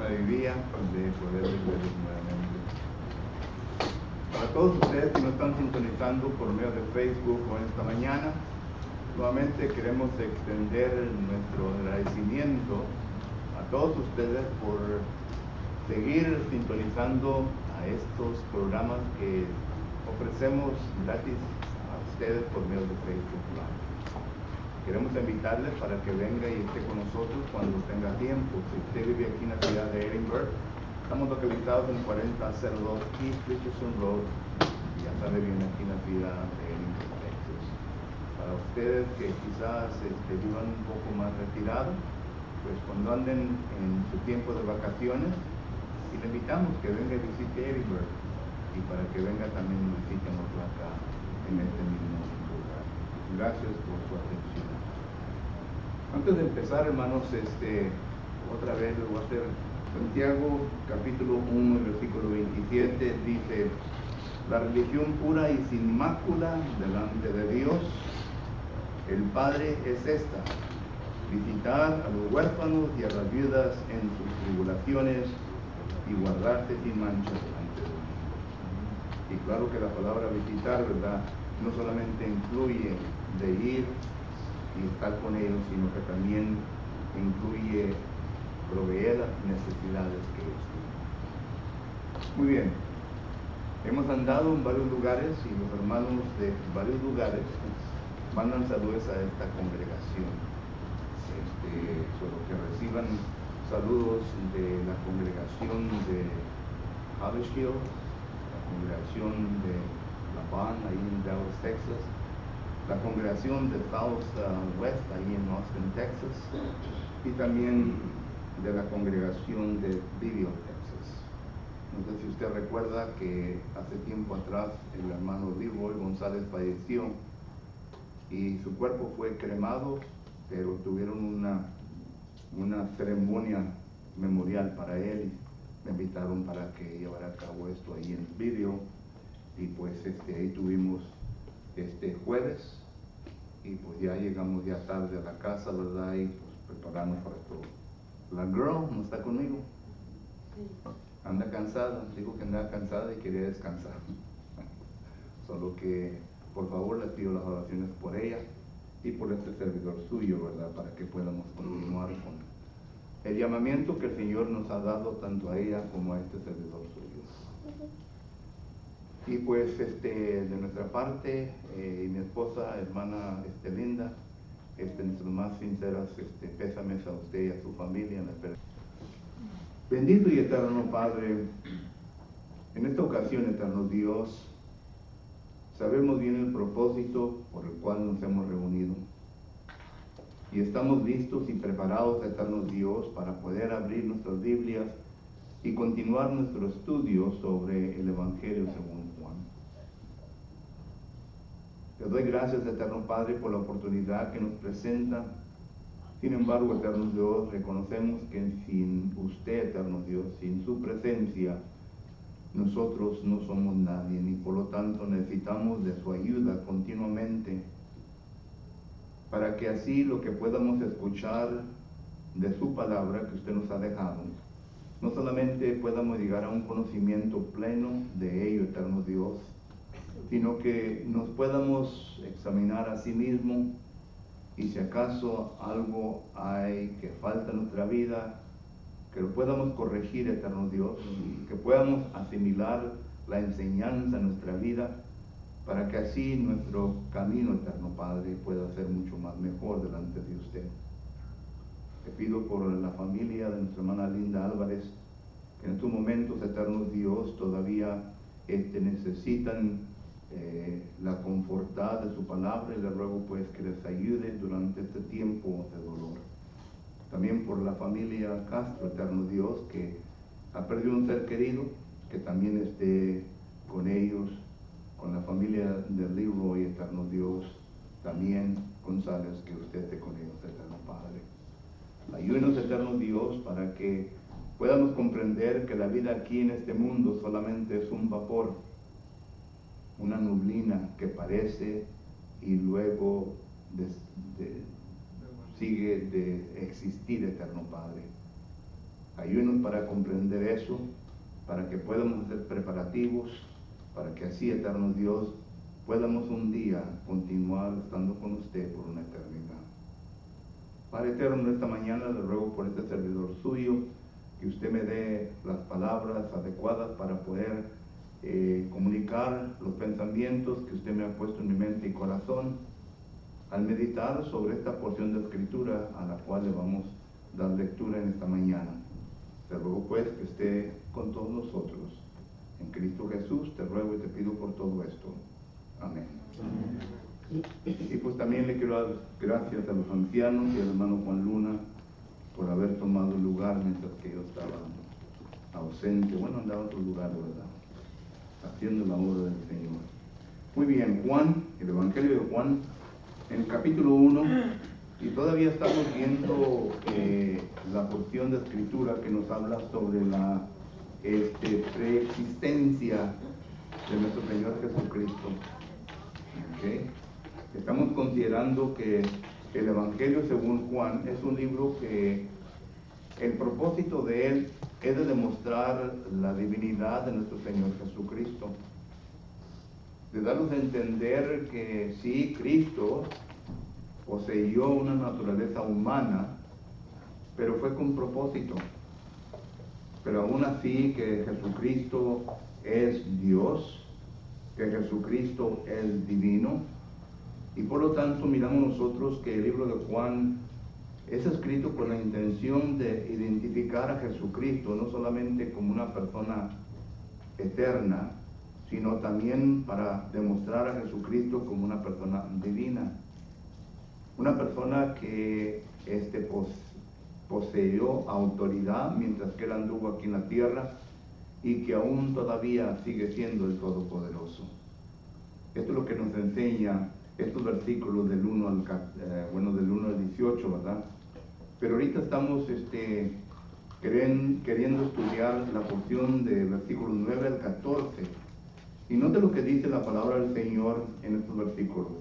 sabiduría de poder verlos nuevamente. Para todos ustedes que nos están sintonizando por medio de Facebook o esta mañana, nuevamente queremos extender nuestro agradecimiento a todos ustedes por seguir sintonizando a estos programas que ofrecemos gratis a ustedes por medio de Facebook Live. Queremos invitarles para que venga y esté con nosotros cuando tenga tiempo. Si usted vive aquí en la ciudad de Edinburgh, estamos localizados en 4002 East Richardson Road, ya sabe bien, aquí en la ciudad de Edinburgh, Texas. Para ustedes que quizás vivan un poco más retirados, pues cuando anden en su tiempo de vacaciones, y le invitamos que venga y visite Edinburgh, y para que venga también y visite acá en este mismo lugar. Gracias por su atención. Antes de empezar, hermanos, otra vez lo voy a hacer. Santiago, capítulo 1, versículo 27, dice: la religión pura y sin mácula delante de Dios, el Padre, es esta: visitar a los huérfanos y a las viudas en sus tribulaciones y guardarse sin mancha delante de Dios. Y claro que la palabra visitar, ¿verdad?, no solamente incluye de ir y estar con ellos, sino que también incluye proveer las necesidades que ellos tienen. Muy bien, hemos andado en varios lugares y los hermanos de varios lugares mandan saludos a esta congregación. Solo que reciban saludos de la congregación de College Hill, la congregación de La Van, ahí en Dallas, Texas, la congregación de South West, ahí en Austin, Texas, y también de la congregación de Video, Texas. No sé si usted recuerda que hace tiempo atrás el hermano Leroy González falleció y su cuerpo fue cremado, pero tuvieron una ceremonia memorial para él. Me invitaron para que llevara a cabo esto ahí en Video, y pues ahí tuvimos jueves, y pues ya llegamos ya tarde a la casa, ¿verdad? Y pues preparamos para todo. La girl no está conmigo. Sí. Anda cansada, dijo que andaba cansada y quería descansar. Solo que, por favor, les pido las oraciones por ella y por este servidor suyo, ¿verdad? Para que podamos continuar con el llamamiento que el Señor nos ha dado tanto a ella como a este servidor suyo. Y pues de nuestra parte, y mi esposa, hermana Linda, nuestras más sinceras pésames a usted y a su familia en la esperanza. Bendito y eterno Padre, en esta ocasión, eterno Dios, sabemos bien el propósito por el cual nos hemos reunido. Y estamos listos y preparados, eterno Dios, para poder abrir nuestras Biblias y continuar nuestro estudio sobre el Evangelio según Juan. Te doy gracias, eterno Padre, por la oportunidad que nos presenta. Sin embargo, eterno Dios, reconocemos que sin usted, eterno Dios, sin su presencia, nosotros no somos nadie, y por lo tanto necesitamos de su ayuda continuamente, para que así lo que podamos escuchar de su palabra que usted nos ha dejado, no solamente podamos llegar a un conocimiento pleno de ello, eterno Dios, sino que nos podamos examinar a sí mismo, y si acaso algo hay que falta en nuestra vida, que lo podamos corregir, eterno Dios, que podamos asimilar la enseñanza en nuestra vida, para que así nuestro camino, eterno Padre, pueda ser mucho más mejor delante de usted. Te pido por la familia de nuestra hermana Linda Álvarez, que en estos momentos, eterno Dios, todavía necesitan la confortad de su palabra, y le ruego pues que les ayude durante este tiempo de dolor. También por la familia Castro, eterno Dios, que ha perdido un ser querido, que también esté con ellos, con la familia de Leroy, eterno Dios, también González, que usted esté con ellos, eterno Padre. Ayúdenos, eterno Dios, para que podamos comprender que la vida aquí en este mundo solamente es un vapor, una nublina que parece y luego sigue de existir, eterno Padre. Ayúdenos para comprender eso, para que podamos hacer preparativos, para que así, eterno Dios, podamos un día continuar estando con usted por una eternidad. Padre eterno, esta mañana le ruego por este servidor suyo, que usted me dé las palabras adecuadas para poder comunicar los pensamientos que usted me ha puesto en mi mente y corazón, al meditar sobre esta porción de escritura a la cual le vamos a dar lectura en esta mañana. Te ruego pues que esté con todos nosotros. En Cristo Jesús te ruego y te pido por todo esto. Amén. Y pues también le quiero dar gracias a los ancianos y al hermano Juan Luna por haber tomado lugar mientras que yo estaba ausente. Bueno, andaba en otro lugar, ¿verdad? Haciendo la obra del Señor. Muy bien, Juan, el Evangelio de Juan, en el capítulo 1, y todavía estamos viendo la porción de escritura que nos habla sobre la preexistencia de nuestro Señor Jesucristo. ¿Okay? Estamos considerando que el Evangelio según Juan es un libro que el propósito de él es de demostrar la divinidad de nuestro Señor Jesucristo, de darnos a entender que sí, Cristo poseyó una naturaleza humana, pero fue con propósito. Pero aún así que Jesucristo es Dios, que Jesucristo es divino, y por lo tanto miramos nosotros que el libro de Juan es escrito con la intención de identificar a Jesucristo, no solamente como una persona eterna, sino también para demostrar a Jesucristo como una persona divina. Una persona que poseyó autoridad mientras que él anduvo aquí en la tierra y que aún todavía sigue siendo el Todopoderoso. Esto es lo que nos enseña estos versículos del 1 al 18, ¿verdad? Pero ahorita estamos queriendo estudiar la porción de versículos 9 al 14. Y note lo que dice la palabra del Señor en estos versículos.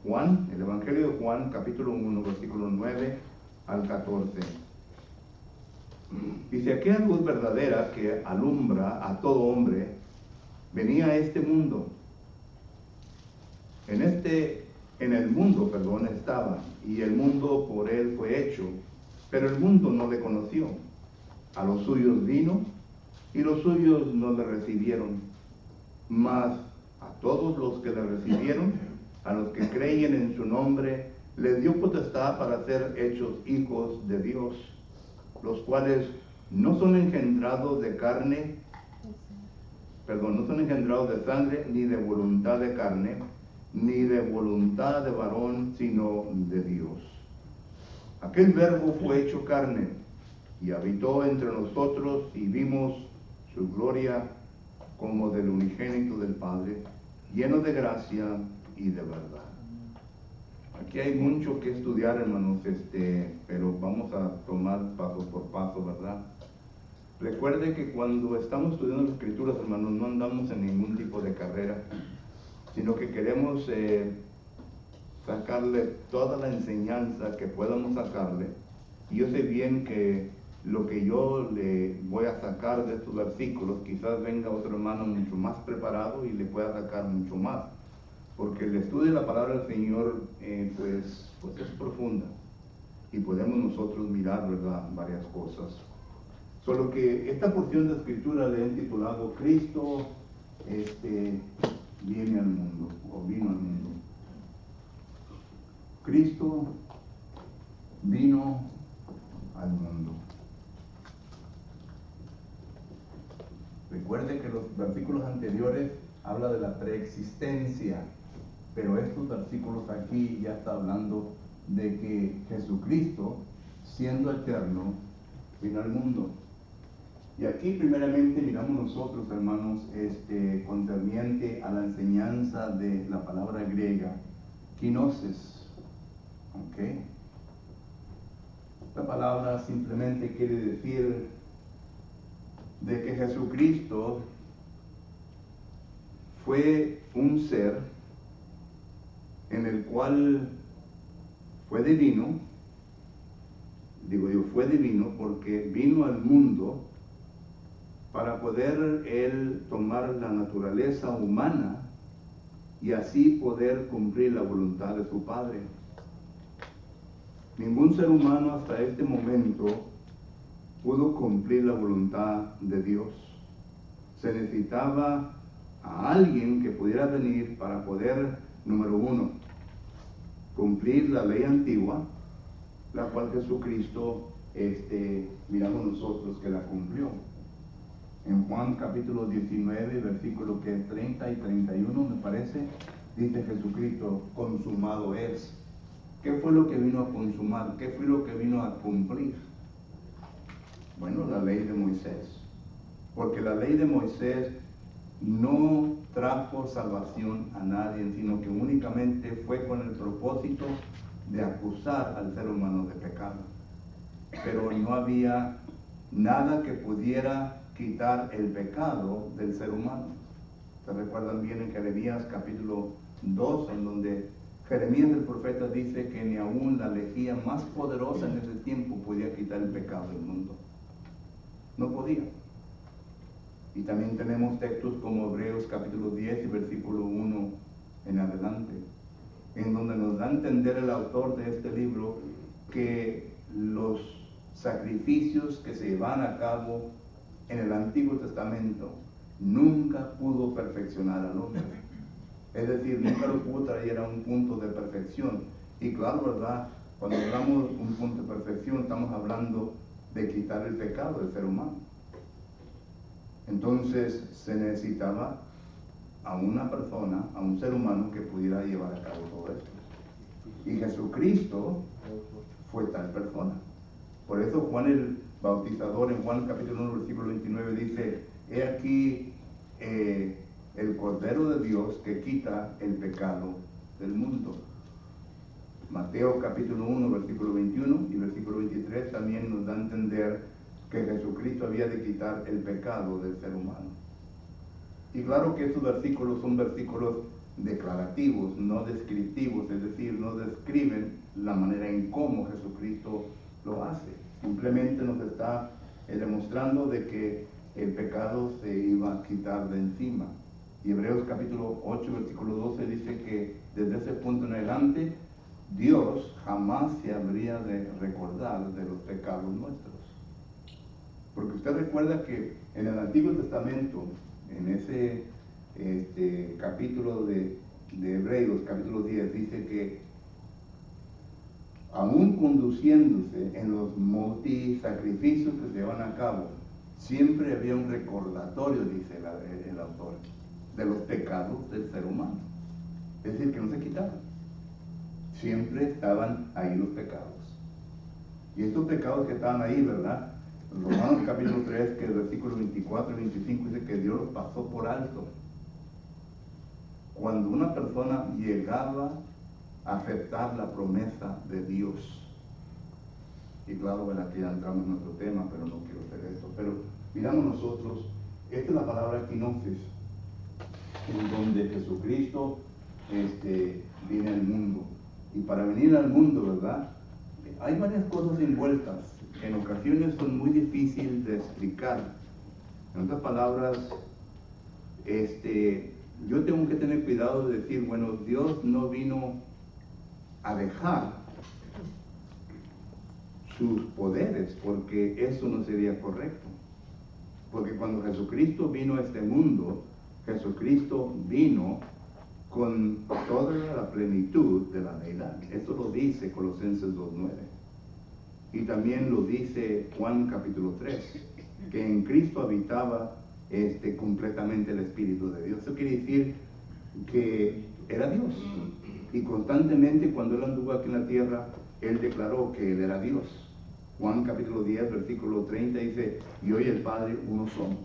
Juan, el Evangelio de Juan, capítulo 1, versículos 9 al 14. Dice: aquella luz verdadera que alumbra a todo hombre venía a este mundo. En el mundo estaba, y el mundo por él fue hecho, pero el mundo no le conoció. A los suyos vino, y los suyos no le recibieron. Mas a todos los que le recibieron, a los que creyen en su nombre, les dio potestad para ser hechos hijos de Dios, los cuales no son engendrados de sangre, ni de voluntad de carne, ni de voluntad de varón, sino de Dios. Aquel verbo fue hecho carne, y habitó entre nosotros, y vimos su gloria como del unigénito del Padre, lleno de gracia y de verdad. Aquí hay mucho que estudiar, hermanos, pero vamos a tomar paso por paso, ¿verdad? Recuerde que cuando estamos estudiando las Escrituras, hermanos, no andamos en ningún tipo de carrera, sino que queremos sacarle toda la enseñanza que podamos sacarle. Y yo sé bien que lo que yo le voy a sacar de estos versículos, quizás venga otro hermano mucho más preparado y le pueda sacar mucho más, porque el estudio de la palabra del Señor pues es profunda, y podemos nosotros mirar, ¿verdad?, varias cosas. Solo que esta porción de escritura le he titulado Cristo viene al mundo, o vino al mundo. Cristo vino al mundo. Recuerde que los versículos anteriores habla de la preexistencia, pero estos versículos aquí ya está hablando de que Jesucristo, siendo eterno, vino al mundo. Y aquí primeramente miramos nosotros, hermanos, concerniente a la enseñanza de la palabra griega, kenosis. ¿Ok? Esta palabra simplemente quiere decir de que Jesucristo fue un ser en el cual fue divino, digo yo, fue divino porque vino al mundo para poder él tomar la naturaleza humana y así poder cumplir la voluntad de su Padre. Ningún ser humano hasta este momento pudo cumplir la voluntad de Dios. Se necesitaba a alguien que pudiera venir para poder, número uno, cumplir la ley antigua, la cual Jesucristo, miramos nosotros que la cumplió. En Juan capítulo 19, versículo 30 y 31, me parece, dice Jesucristo, consumado es. ¿Qué fue lo que vino a consumar? ¿Qué fue lo que vino a cumplir? Bueno, la ley de Moisés. Porque la ley de Moisés no trajo salvación a nadie, sino que únicamente fue con el propósito de acusar al ser humano de pecado. Pero no había nada que pudiera quitar el pecado del ser humano. ¿Se recuerdan bien en Jeremías capítulo 2, en donde Jeremías el profeta dice que ni aún la lejía más poderosa en ese tiempo podía quitar el pecado del mundo? No podía. Y también tenemos textos como Hebreos capítulo 10 y versículo 1 en adelante, en donde nos da a entender el autor de este libro que los sacrificios que se llevan a cabo en el Antiguo Testamento nunca pudo perfeccionar al hombre. Es decir, nunca lo pudo traer a un punto de perfección. Y claro, ¿verdad? Cuando hablamos de un punto de perfección, estamos hablando de quitar el pecado del ser humano. Entonces se necesitaba a una persona, a un ser humano que pudiera llevar a cabo todo esto. Y Jesucristo fue tal persona. Por eso Juan el Bautizador en Juan capítulo 1 versículo 29 dice: he aquí el Cordero de Dios que quita el pecado del mundo. Mateo capítulo 1 versículo 21 y versículo 23 también nos da a entender que Jesucristo había de quitar el pecado del ser humano. Y claro que estos versículos son versículos declarativos, no descriptivos, es decir, no describen la manera en cómo Jesucristo lo hace. Simplemente nos está demostrando de que el pecado se iba a quitar de encima. Y Hebreos capítulo 8, versículo 12 dice que desde ese punto en adelante, Dios jamás se habría de recordar de los pecados nuestros. Porque usted recuerda que en el Antiguo Testamento, en ese capítulo de Hebreos, capítulo 10, dice que aún conduciéndose en los multisacrificios que se llevan a cabo, siempre había un recordatorio, dice el autor, de los pecados del ser humano. Es decir, que no se quitaban. Siempre estaban ahí los pecados. Y estos pecados que estaban ahí, ¿verdad? Romanos capítulo 3, que el versículo 24 y 25 dice que Dios los pasó por alto. Cuando una persona llegaba a aceptar la promesa de Dios. Y claro, bueno, aquí ya entramos en nuestro tema, pero no quiero hacer esto. Pero miramos nosotros, esta es la palabra kenosis, en donde Jesucristo viene al mundo. Y para venir al mundo, ¿verdad? Hay varias cosas envueltas que en ocasiones son muy difíciles de explicar. En otras palabras, yo tengo que tener cuidado de decir, bueno, Dios no vino a dejar sus poderes, porque eso no sería correcto. Porque cuando Jesucristo vino a este mundo, Jesucristo vino con toda la plenitud de la deidad. Esto lo dice Colosenses 2:9. Y también lo dice Juan capítulo 3, que en Cristo habitaba completamente el Espíritu de Dios. Eso quiere decir que era Dios. Y constantemente cuando Él anduvo aquí en la tierra, Él declaró que Él era Dios. Juan capítulo 10, versículo 30 dice: y hoy el Padre uno somos.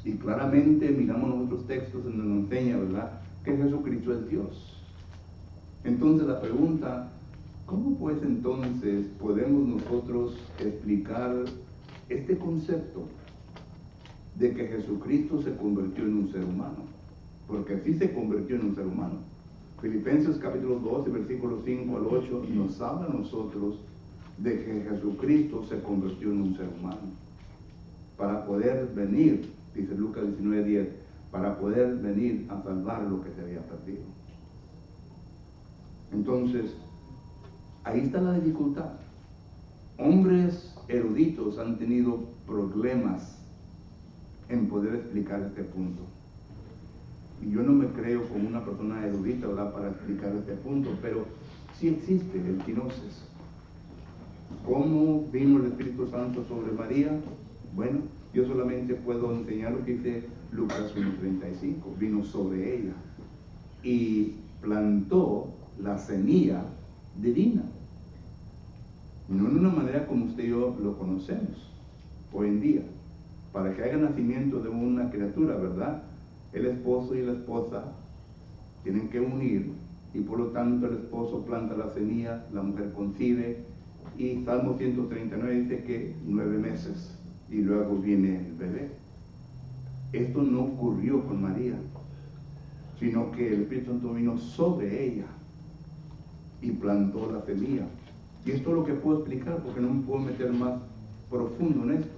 Y claramente miramos en otros textos donde nos enseña, ¿verdad?, que Jesucristo es Dios. Entonces la pregunta, ¿cómo pues entonces podemos nosotros explicar este concepto de que Jesucristo se convirtió en un ser humano? Porque así se convirtió en un ser humano. Filipenses capítulo 2, versículos 5 al 8 nos habla a nosotros de que Jesucristo se convirtió en un ser humano para poder venir, dice Lucas 19:10, para poder venir a salvar lo que se había perdido. Entonces, ahí está la dificultad. Hombres eruditos han tenido problemas en poder explicar este punto. Y yo no me creo como una persona erudita, ¿verdad?, para explicar este punto, pero sí existe el kenosis. ¿Cómo vino el Espíritu Santo sobre María? Bueno, yo solamente puedo enseñar lo que dice Lucas 1:35. Vino sobre ella y plantó la semilla divina. No en una manera como usted y yo lo conocemos hoy en día. Para que haya nacimiento de una criatura, ¿verdad?, el esposo y la esposa tienen que unir, y por lo tanto el esposo planta la semilla, la mujer concibe, y Salmo 139 dice que 9 meses, y luego viene el bebé. Esto no ocurrió con María, sino que el Espíritu Santo vino sobre ella y plantó la semilla. Y esto es lo que puedo explicar, porque no me puedo meter más profundo en esto.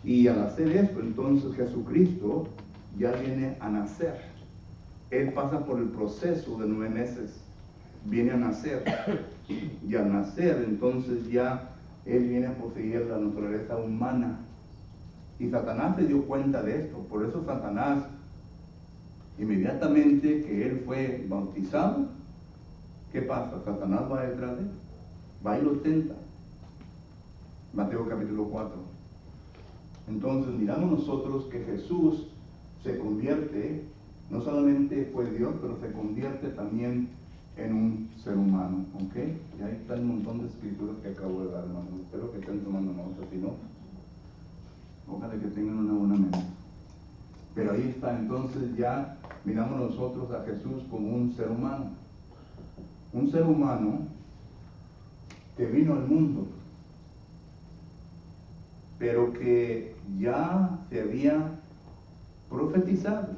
Y al hacer esto, entonces Jesucristo ya viene a nacer. Él pasa por el proceso de 9 meses, viene a nacer. Y al nacer, entonces ya Él viene a poseer la naturaleza humana. Y Satanás se dio cuenta de esto. Por eso Satanás, inmediatamente que Él fue bautizado, ¿qué pasa? Satanás va detrás de Él, va y lo tenta. Mateo capítulo 4. Entonces miramos nosotros que Jesús se convierte, no solamente fue Dios, pero se convierte también en un ser humano, ¿ok? Y ahí está el montón de escrituras que acabo de dar, hermanos. Espero que estén tomando notas, si no, ojalá que tengan una buena mente. Pero ahí está, entonces ya miramos nosotros a Jesús como un ser humano. Un ser humano que vino al mundo, pero que ya se había profetizado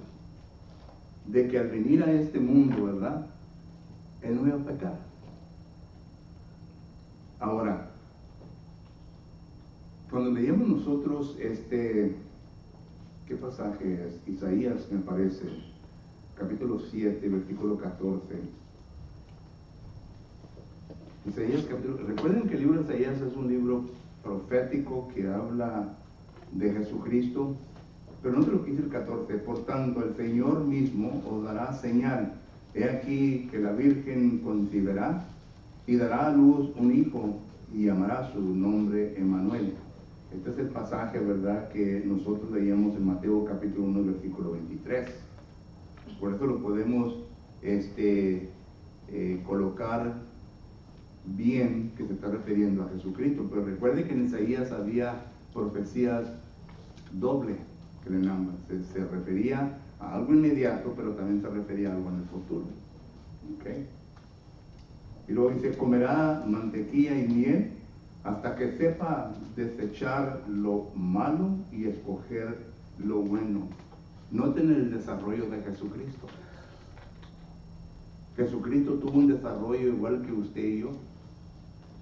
de que al venir a este mundo, ¿verdad?, Él no iba a pecar. Ahora, cuando leíamos nosotros ¿qué pasaje es? Isaías, me parece, capítulo 7, versículo 14. Isaías capítulo, recuerden que el libro de Isaías es un libro profético que habla de Jesucristo, pero no te lo que dice el 14. Por tanto, el Señor mismo os dará señal. He aquí que la Virgen concebirá y dará a luz un hijo y llamará su nombre Emmanuel. Este es el pasaje, ¿verdad?, que nosotros leíamos en Mateo capítulo 1, versículo 23. Por eso lo podemos colocar bien, que se está refiriendo a Jesucristo. Pero recuerde que en Isaías había profecías doble, que le llaman. Se refería a algo inmediato, pero también se refería a algo en el futuro. ¿Okay? Y luego dice, comerá mantequilla y miel hasta que sepa desechar lo malo y escoger lo bueno. Noten el desarrollo de Jesucristo. Jesucristo tuvo un desarrollo igual que usted y yo.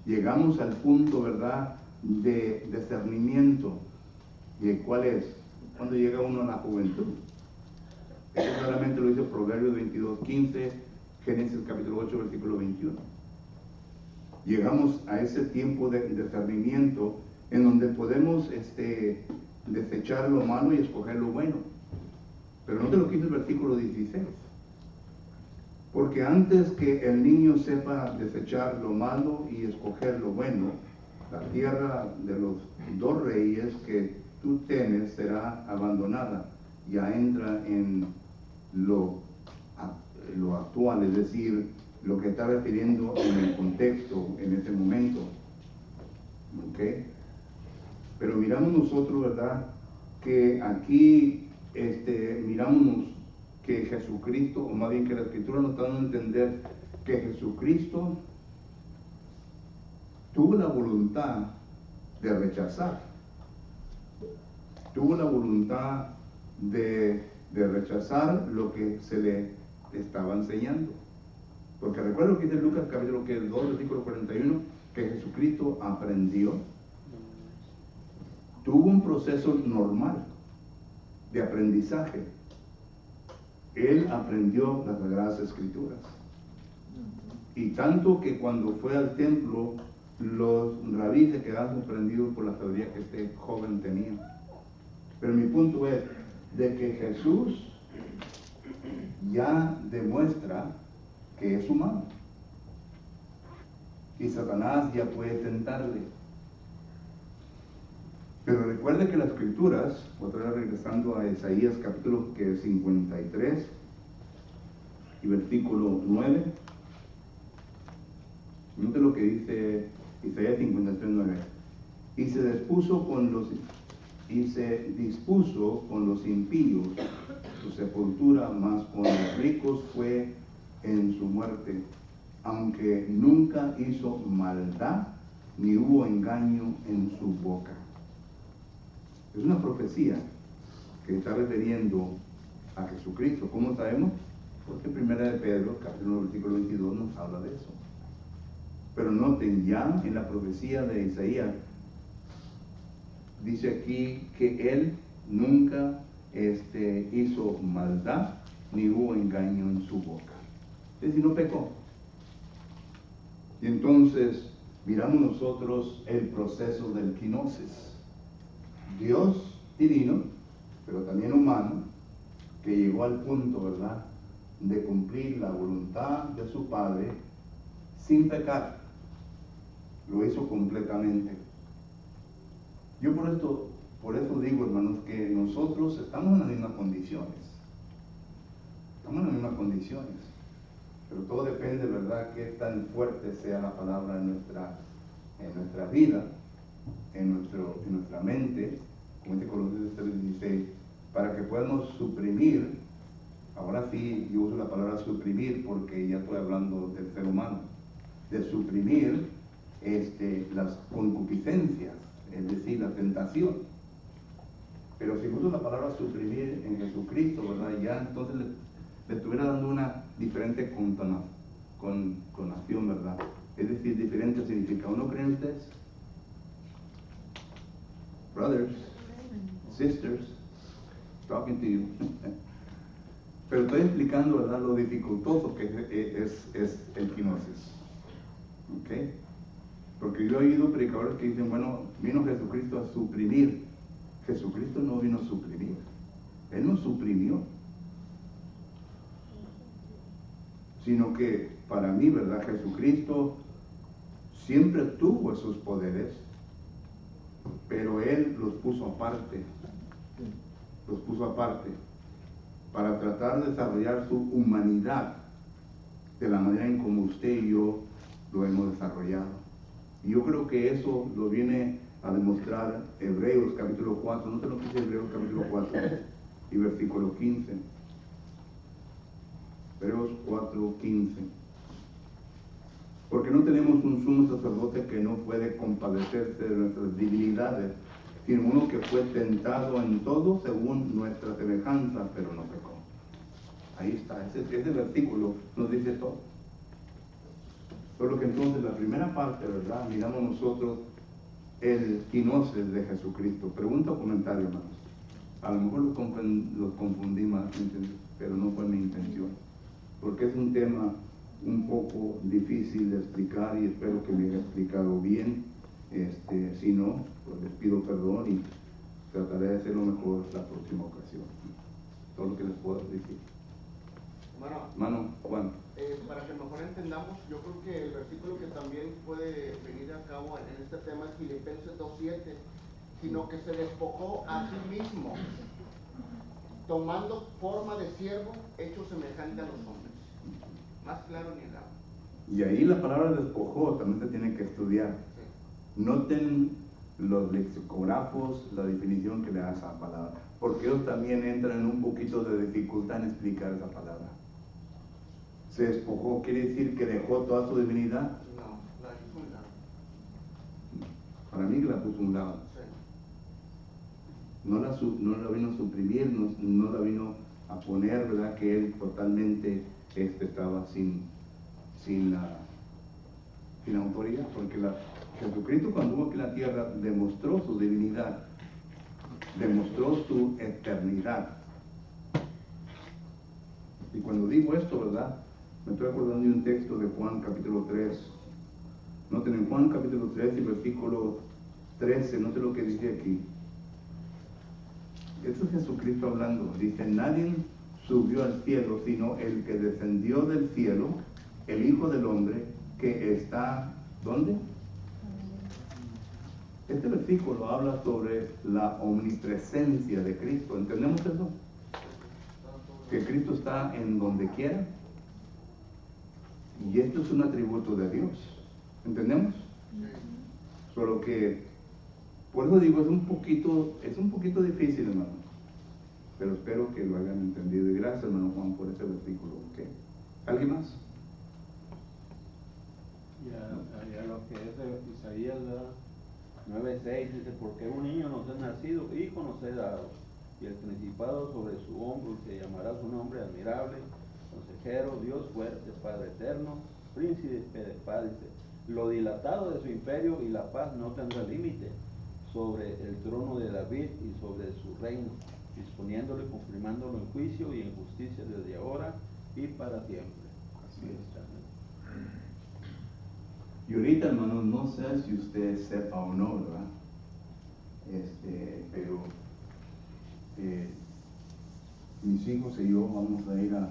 Llegamos al punto, ¿verdad?, de discernimiento. ¿Y cuál es? Cuando llega uno a la juventud. Eso claramente lo dice Proverbios 22:15, Génesis capítulo 8, versículo 21. Llegamos a ese tiempo de discernimiento en donde podemos desechar lo malo y escoger lo bueno. Pero no te lo quise el versículo 16. Porque antes que el niño sepa desechar lo malo y escoger lo bueno, la tierra de los 2 reyes que tú tienes será abandonada. Ya entra en lo actual, es decir, lo que está refiriendo en el contexto, en ese momento. ¿Ok? Pero miramos nosotros, ¿verdad?, que aquí miramos que Jesucristo, o más bien que la Escritura nos está dando a entender que Jesucristo tuvo la voluntad de rechazar. Tuvo la voluntad de rechazar lo que se le estaba enseñando. Porque recuerdo que dice Lucas capítulo 2, versículo 41, que Jesucristo aprendió, tuvo un proceso normal de aprendizaje. Él aprendió las Sagradas Escrituras. Y tanto que cuando fue al templo, los rabíes se quedaron sorprendidos por la sabiduría que este joven tenía. Pero mi punto es de que Jesús ya demuestra que es humano. Y Satanás ya puede tentarle. Pero recuerde que las Escrituras, otra vez regresando a Isaías capítulo 53 y versículo 9, note lo que dice Isaías 53:9. Y se dispuso con los impíos su sepultura, mas con los ricos fue en su muerte, aunque nunca hizo maldad, ni hubo engaño en su boca. Es una profecía que está refiriendo a Jesucristo. ¿Cómo sabemos? Porque Primera de Pedro, capítulo 1, versículo 22, nos habla de eso. Pero noten, ya en la profecía de Isaías, dice aquí que él nunca hizo maldad, ni hubo engaño en su boca. Es decir, no pecó. Y entonces, miramos nosotros el proceso del kenosis. Dios divino, pero también humano, que llegó al punto, ¿verdad?, de cumplir la voluntad de su Padre sin pecar. Lo hizo completamente. Yo por eso digo, hermanos, que nosotros estamos en las mismas condiciones. Estamos en las mismas condiciones. Pero todo depende, ¿verdad?, qué tan fuerte sea la palabra en nuestra vida, en nuestra mente, como dice Colosenses 3:16, para que podamos suprimir. Ahora sí, yo uso la palabra suprimir porque ya estoy hablando del ser humano, de suprimir las concupiscencias, es decir, la tentación. Pero si uso la palabra suprimir en Jesucristo, ¿verdad?, ya entonces le estuviera dando una diferente connotación, ¿verdad? Es decir, diferente significado. ¿No creen ustedes? Brothers, sisters, talking to you. Pero estoy explicando, ¿verdad?, lo dificultoso que es el kenosis. ¿Ok? Porque yo he oído predicadores que dicen, bueno, vino Jesucristo a suprimir. Jesucristo no vino a suprimir. Él no suprimió. Sino que para mí, ¿verdad?, Jesucristo siempre tuvo esos poderes, pero Él los puso aparte. Los puso aparte para tratar de desarrollar su humanidad de la manera en como usted y yo lo hemos desarrollado. Y yo creo que eso lo viene a demostrar Hebreos capítulo 4, no te lo dice Hebreos capítulo 4 y versículo 15. Hebreos 4:15. Porque no tenemos un sumo sacerdote que no puede compadecerse de nuestras divinidades, sino uno que fue tentado en todo según nuestra semejanza, pero no pecó. Ahí está, ese versículo nos dice todo. Solo que entonces la primera parte, ¿verdad?, miramos nosotros el kenosis de Jesucristo. Pregunta o comentario, hermanos. A lo mejor los confundí más, pero no fue mi intención. Porque es un tema un poco difícil de explicar y espero que me haya explicado bien. Si no, pues les pido perdón y trataré de hacerlo mejor la próxima ocasión. Todo lo que les puedo decir. Hermano Juan. Para que mejor entendamos, yo creo que el versículo que también puede venir a cabo en este tema es Filipenses 2:7, sino que se despojó a sí mismo, tomando forma de siervo, hecho semejante a los hombres. Más claro ni el agua. Y ahí la palabra despojó también se tiene que estudiar. Sí. Noten los lexicógrafos, la definición que le da esa palabra, porque ellos también entran en un poquito de dificultad en explicar esa palabra. Se despojó, ¿quiere decir que dejó toda su divinidad? No, la hizo un lado. Para mí que la puso a un lado. Sí. No la vino a suprimir, no la vino a poner, ¿verdad?, que él totalmente estaba sin sin autoridad, porque Jesucristo cuando hubo aquí en la tierra demostró su divinidad, demostró su eternidad. Y cuando digo esto, ¿verdad? Me estoy acordando de un texto de Juan capítulo 3. Noten en Juan capítulo 3 y versículo 13, noten lo que dice aquí. Esto es Jesucristo hablando. Dice, nadie subió al cielo, sino el que descendió del cielo, el Hijo del Hombre, que está, ¿dónde? Este versículo habla sobre la omnipresencia de Cristo. ¿Entendemos eso? Que Cristo está en donde quiera. Y esto es un atributo de Dios. ¿Entendemos? Solo que, por eso digo, es un poquito difícil, hermano. Pero espero que lo hayan entendido. Y gracias, hermano Juan, por ese versículo. ¿Okay? ¿Alguien más? Ya lo que es Isaías 9:6 dice, porque un niño nos es nacido, hijo nos es dado, y el principado sobre su hombro, y se llamará su nombre admirable, consejero, Dios fuerte, Padre eterno, príncipe de paz. Dice, lo dilatado de su imperio y la paz no tendrá límite sobre el trono de David y sobre su reino, disponiéndolo y confirmándolo en juicio y en justicia desde ahora y para siempre. Así es. Y ahorita, hermanos, no sé si usted sepa o no, ¿verdad? Pero mis hijos y yo vamos a ir a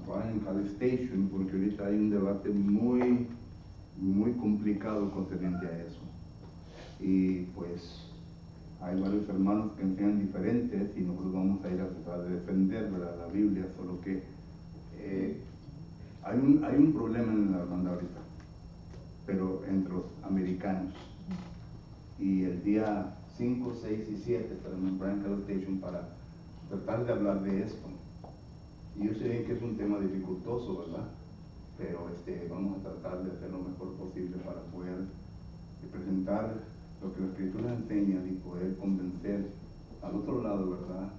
Bryan Station porque ahorita hay un debate muy complicado concerniente a eso. Y pues hay varios hermanos que enseñan diferentes y nosotros vamos a ir a tratar de defender, ¿verdad?, la Biblia, solo que hay un problema en la hermandad ahorita, pero entre los americanos. Y el día 5, 6 y 7 estaremos en Bryan Station para tratar de hablar de esto. Y yo sé que es un tema dificultoso, ¿verdad? Pero vamos a tratar de hacer lo mejor posible para poder presentar lo que la Escritura enseña y poder convencer al otro lado, ¿verdad?,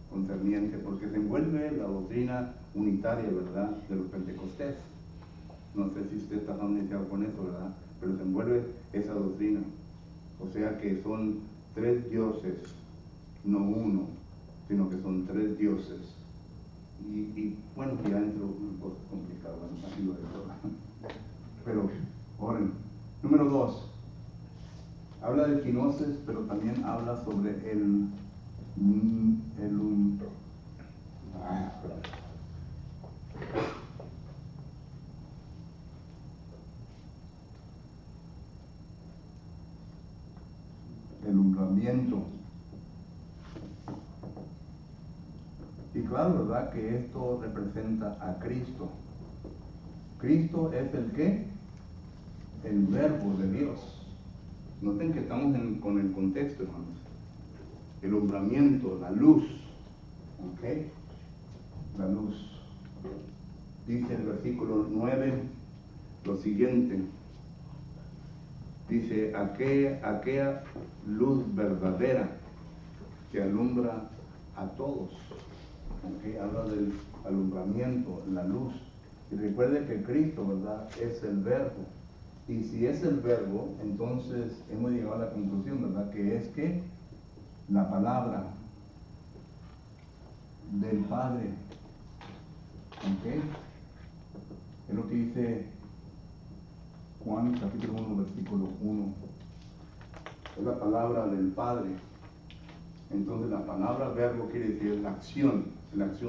concerniente, porque se envuelve la doctrina unitaria, ¿verdad?, de los Pentecostés. No sé si usted está familiarizado con eso, ¿verdad?, pero se envuelve esa doctrina. O sea que son 3 dioses, no uno, sino que son 3 dioses. Y bueno, ya entro en cosas complicadas, bueno, así lo dejo. Pero, oren. Número 2. Habla de quinoses, pero también habla sobre el alumbramiento. Y claro, ¿verdad?, que esto representa a Cristo. Cristo es el ¿qué? El verbo de Dios. Noten que estamos con el contexto, hermanos. El alumbramiento, la luz. ¿Ok? La luz. Dice el versículo 9 lo siguiente. Dice, aquella luz verdadera que alumbra a todos. ¿Okay? Habla del alumbramiento, la luz. Y recuerde que Cristo, ¿verdad?, es el verbo. Y si es el verbo, entonces hemos llegado a la conclusión, ¿verdad?, que es que la palabra del Padre. ¿Ok? Es lo que dice Juan capítulo 1, versículo 1. Es la palabra del Padre. Entonces la palabra verbo quiere decir la acción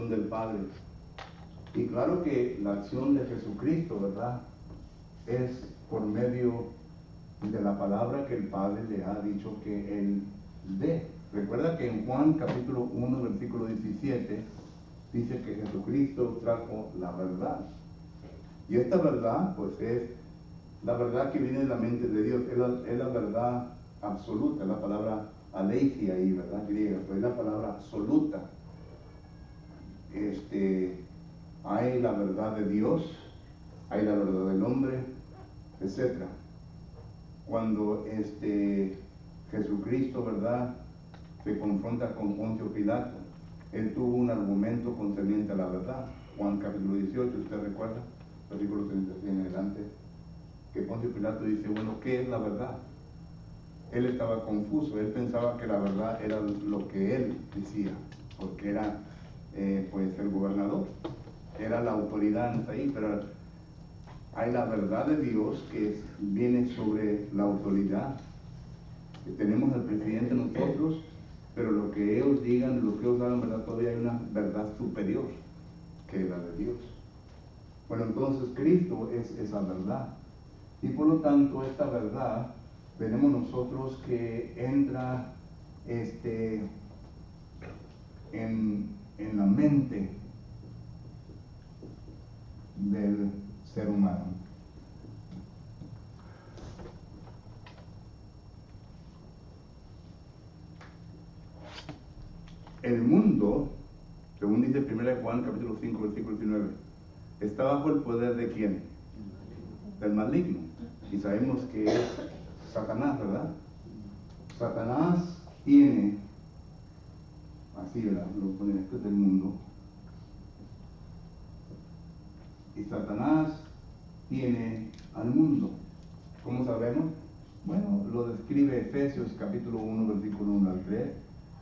del Padre. Y claro que la acción de Jesucristo, ¿verdad?, es por medio de la palabra que el Padre le ha dicho que Él dé. Recuerda que en Juan capítulo 1, versículo 17, dice que Jesucristo trajo la verdad. Y esta verdad, pues es la verdad que viene de la mente de Dios, es la verdad absoluta, la palabra aletheia ahí, ¿verdad?, griega, pues es la palabra absoluta. Hay la verdad de Dios, hay la verdad del hombre, etc. Cuando Jesucristo, ¿verdad?, se confronta con Poncio Pilato, él tuvo un argumento concerniente a la verdad. Juan capítulo 18, ¿usted recuerda? Versículo 36 en adelante. que Poncio Pilato dice, bueno, ¿qué es la verdad? Él estaba confuso, él pensaba que la verdad era lo que él decía, porque era pues el gobernador, era la autoridad ahí, pero hay la verdad de Dios que viene sobre la autoridad. Que tenemos al presidente nosotros, pero lo que ellos digan, lo que ellos hagan, ¿verdad? Todavía hay una verdad superior que la de Dios. Bueno, entonces Cristo es esa verdad. Y por lo tanto, esta verdad, tenemos nosotros que entra en la mente del ser humano. El mundo, según dice 1 Juan capítulo 5, versículo 19, está bajo el poder de ¿quién? Del maligno. Y sabemos que es Satanás, ¿verdad? Satanás tiene, así, ¿verdad? Lo ponen, esto es del mundo. Y Satanás tiene al mundo. ¿Cómo sabemos? Bueno, lo describe Efesios capítulo 1, versículo 1 al 3.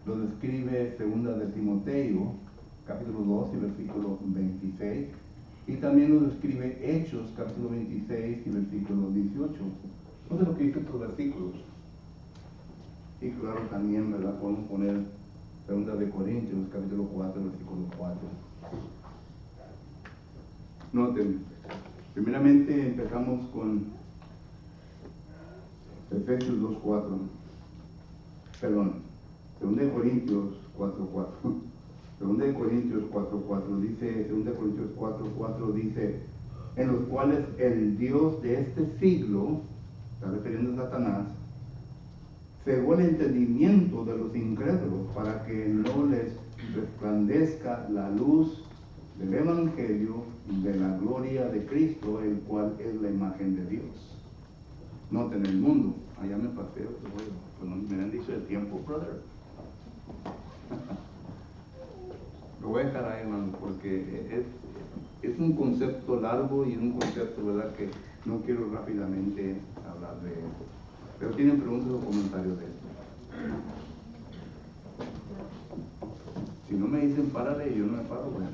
Lo describe 2 de Timoteo, capítulo 2 y versículo 26. Y también lo describe Hechos, capítulo 26 y versículo 18. Entonces lo que dice estos versículos. Y claro, también, ¿verdad? Podemos poner 2 de Corintios, capítulo 4, versículo 4. Noten, primeramente empezamos con Efesios 2.4. Perdón, 2 de Corintios 4.4. 2 de Corintios 4.4 dice, 2 de Corintios 4.4 dice, en los cuales el Dios de este siglo, está refiriendo a Satanás, cegó el entendimiento de los incrédulos para que no les resplandezca la luz del Evangelio de la gloria de Cristo, el cual es la imagen de Dios. Noten el mundo, allá me pasé otro rollo, pues no me han dicho el tiempo, brother. Lo voy a dejar ahí, hermano, porque es un concepto largo y un concepto, ¿verdad?, que no quiero rápidamente hablar de él. Pero tienen preguntas o comentarios de esto. Si no me dicen párale y yo no me paro, bueno.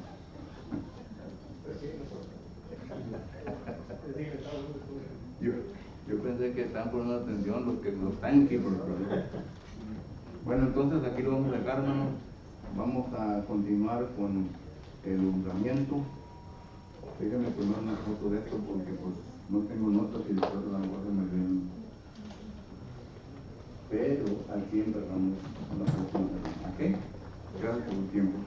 Yo pensé que estaban poniendo atención los timekeepers. Bueno, entonces aquí lo vamos a dejar, hermano. Vamos a continuar con el juzgamiento. Déjenme tomar una foto de esto porque pues no tengo notas y después de la guardia me ven. Pero aquí empezamos la próxima semana. ¿Ok? Gracias por su tiempo.